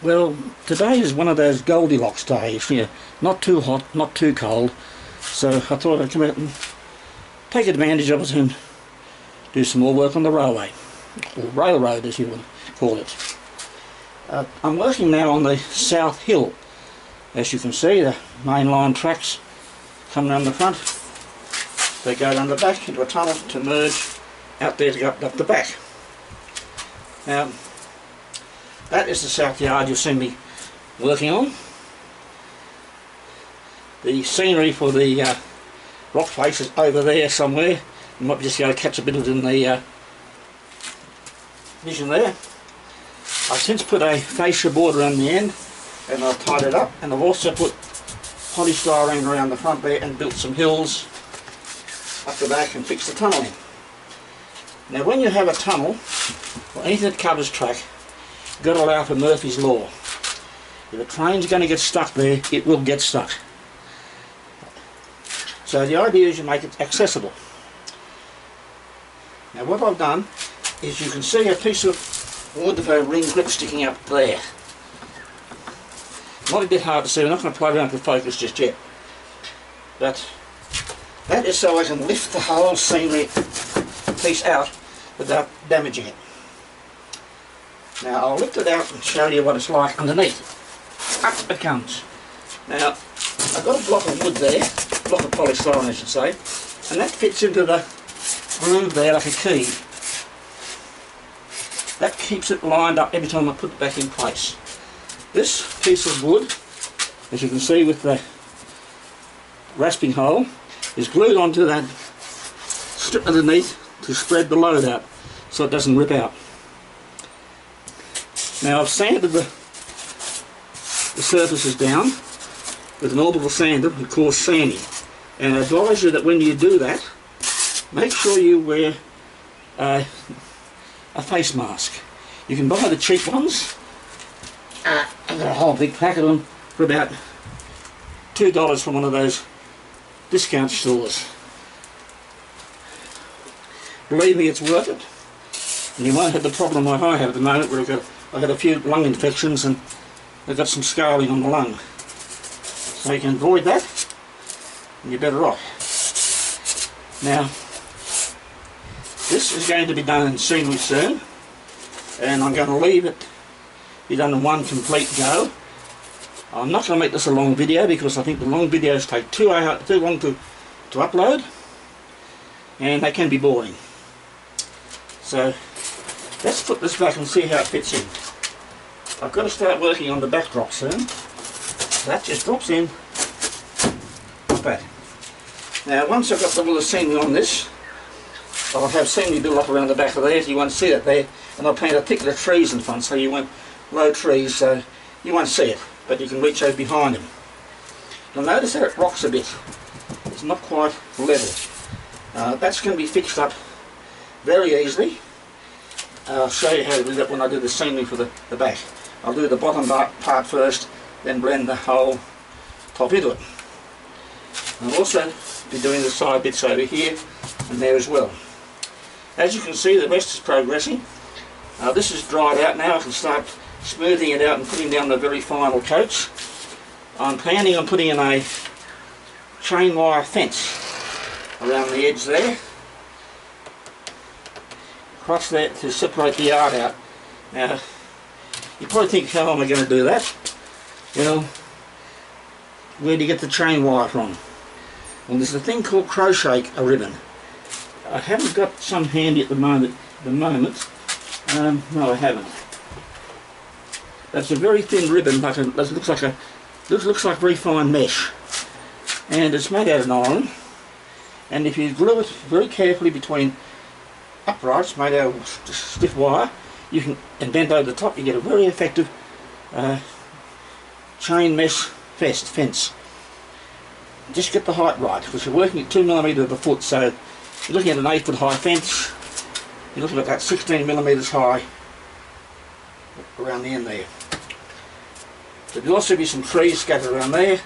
Well, today is one of those Goldilocks days, not too hot, not too cold, so I thought I'd come out and take advantage of it and do some more work on the railway, or railroad as you would call it. I'm working now on the South Hill. As you can see, the main line tracks come around the front, they go down the back into a tunnel to merge out there to go up the back. Now, that is the south yard you'll see me working on. The scenery for the rock face is over there somewhere. You might be just going to catch a bit of it in the vision there. I've since put a fascia board around the end and I've tied it up, and I've also put polystyrene around the front there and built some hills up the back and fixed the tunnel in. Now when you have a tunnel or anything that covers track, you've got to allow for Murphy's Law. If a train's going to get stuck there, it will get stuck. So the idea is you make it accessible. Now what I've done is you can see a piece of wood with a ring grip sticking up there. Might be a bit hard to see, we're not going to play around with focus just yet. But that is so I can lift the whole scenery piece out without damaging it. Now I'll lift it out and show you what it's like underneath. Up it comes. Now I've got a block of wood there, a block of polystyrene I should say, and that fits into the groove there like a key. That keeps it lined up every time I put it back in place. This piece of wood, as you can see with the rasping hole, is glued onto that strip underneath to spread the load out so it doesn't rip out. Now I've sanded the surfaces down with an orbital sander, of course sanding, and I advise you that when you do that, make sure you wear a face mask. You can buy the cheap ones. I've got a whole big packet of them for about $2 from one of those discount stores. Believe me, it's worth it, and you won't have the problem like I have at the moment, where I've got a few lung infections and I've got some scarring on the lung. So you can avoid that and you're better off. Now this is going to be done in scenery soon, and I'm going to leave it be done in one complete go. I'm not going to make this a long video because I think the long videos take too long to upload, and they can be boring. So let's put this back and see how it fits in. I've got to start working on the backdrop soon. That just drops in like that. Now once I've got all the scenery on this, I'll have scenery built up around the back of there, so you won't see it there, and I'll plant a thicket of trees in front, so you won't, low trees, so you won't see it, but you can reach over behind them. You'll notice that it rocks a bit. It's not quite level. That's going to be fixed up very easily. I'll show you how to do that when I do the scenery for the back. I'll do the bottom part first, then blend the whole top into it. I'll also be doing the side bits over here and there as well. As you can see, the rest is progressing. This is dried out now. I can start smoothing it out and putting down the very final coats. I'm planning on putting in a chain wire fence around the edge there, across there, to separate the yard out. Now you probably think, how am I going to do that? Well, where do you get the chain wire from? Well, there's a thing called crochet ribbon. I haven't got some handy at the moment. No, I haven't. That's a very thin ribbon, like looks like very fine mesh, and it's made out of nylon. And if you glue it very carefully between uprights made out of stiff wire, you can, and bend over the top, you get a very effective chain mesh fence. Just get the height right, because you're working at 2mm of a foot, so you're looking at an 8 foot high fence. You're looking at that 16mm high around the end there. There'll also be some trees scattered around there.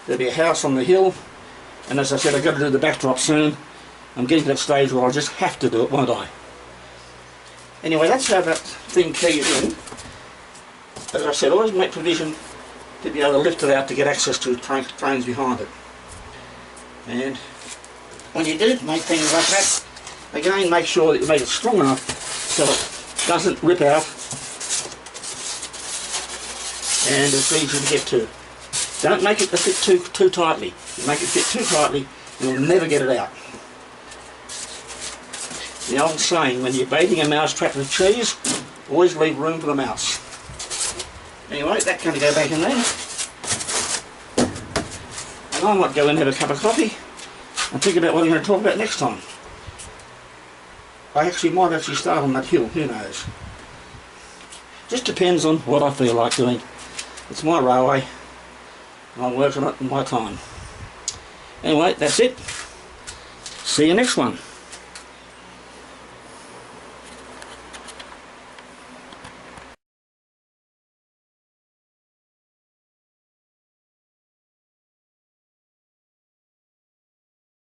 There'll be a house on the hill, and as I said, I've got to do the backdrop soon. I'm getting to that stage where I'll just have to do it, won't I? Anyway, that's how that thing keys in. as I said, always make provision to be able to lift it out to get access to trains behind it. And when you do make things like that, again make sure that you make it strong enough so it doesn't rip out and it's easy to get to. Don't make it fit too tightly. If you make it fit too tightly, you'll never get it out. The old saying, when you're baiting a mouse trap with cheese, always leave room for the mouse. Anyway, that's going to go back in there. And I might go and have a cup of coffee and think about what I'm going to talk about next time. I might actually start on that hill, who knows. Just depends on what I feel like doing. It's my railway, and I'll work on it in my time. Anyway, that's it. See you next one.